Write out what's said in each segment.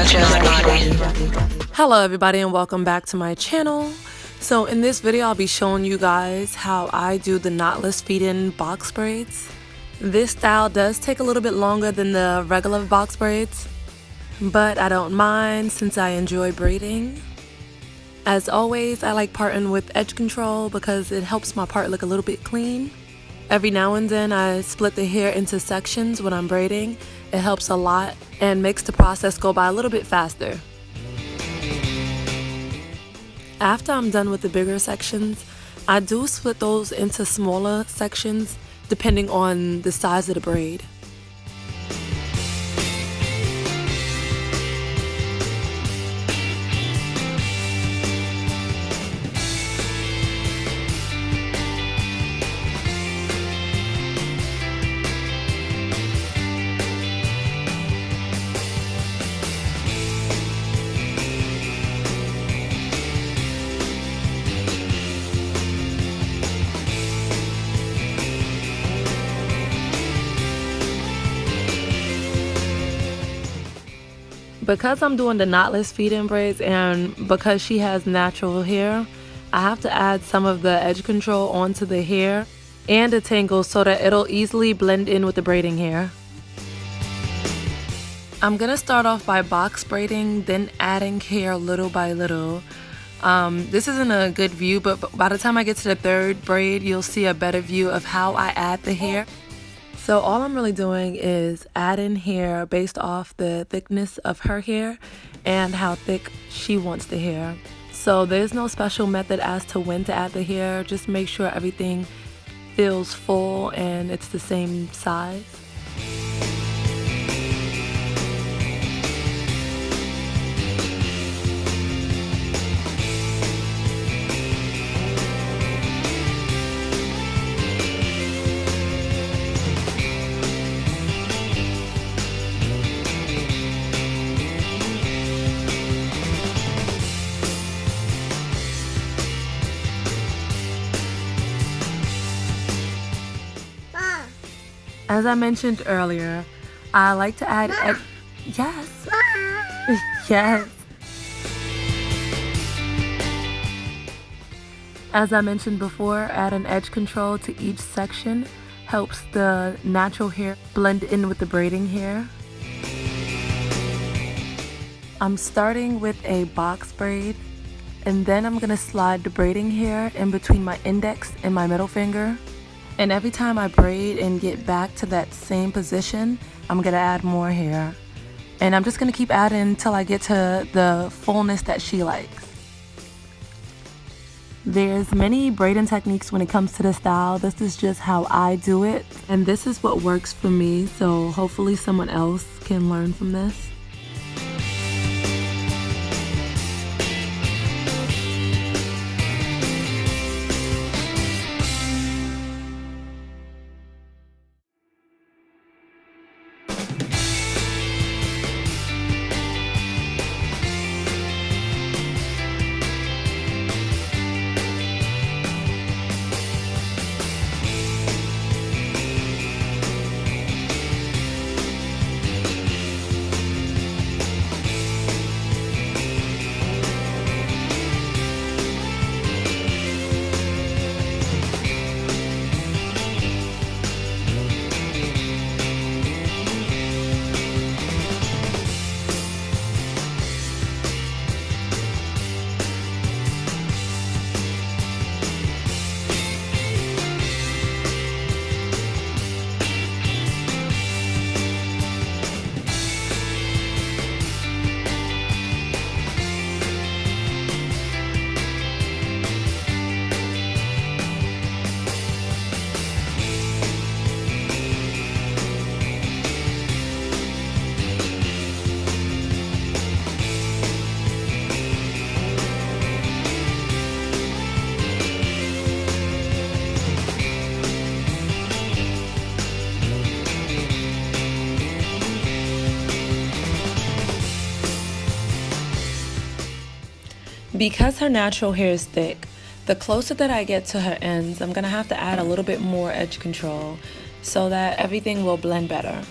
Jessknotty. Hello everybody and welcome back to my channel. So in this video I'll be showing you guys how I do the knotless feed-in box braids. This style does take a little bit longer than the regular box braids, but I don't mind since I enjoy braiding. As always, I like parting with edge control because it helps my part look a little bit clean. Every now and then I split the hair into sections when I'm braiding. It helps a lot and makes the process go by a little bit faster. After I'm done with the bigger sections, I do split those into smaller sections depending on the size of the braid. Because I'm doing the knotless feed-in braids and because she has natural hair, I have to add some of the edge control onto the hair and the tangles so that it'll easily blend in with the braiding hair. I'm gonna start off by box braiding, then adding hair little by little. This isn't a good view, but by the time I get to the third braid, you'll see a better view of how I add the hair. So all I'm really doing is adding hair based off the thickness of her hair and how thick she wants the hair. So there's no special method as to when to add the hair. Just make sure everything feels full and it's the same size. As I mentioned earlier, I like to add yes. Yes. As I mentioned before, adding edge control to each section helps the natural hair blend in with the braiding hair. I'm starting with a box braid, and then I'm gonna slide the braiding hair in between my index and my middle finger. And every time I braid and get back to that same position, I'm gonna add more hair. And I'm just gonna keep adding until I get to the fullness that she likes. There's many braiding techniques when it comes to this style. This is just how I do it. And this is what works for me, so hopefully someone else can learn from this. Because her natural hair is thick, the closer that I get to her ends, I'm gonna have to add a little bit more edge control so that everything will blend better.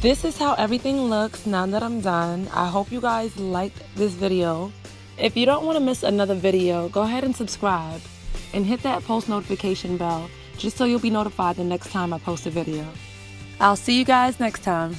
This is how everything looks now that I'm done. I hope you guys liked this video. If you don't want to miss another video, go ahead and subscribe and hit that post notification bell just so you'll be notified the next time I post a video. I'll see you guys next time.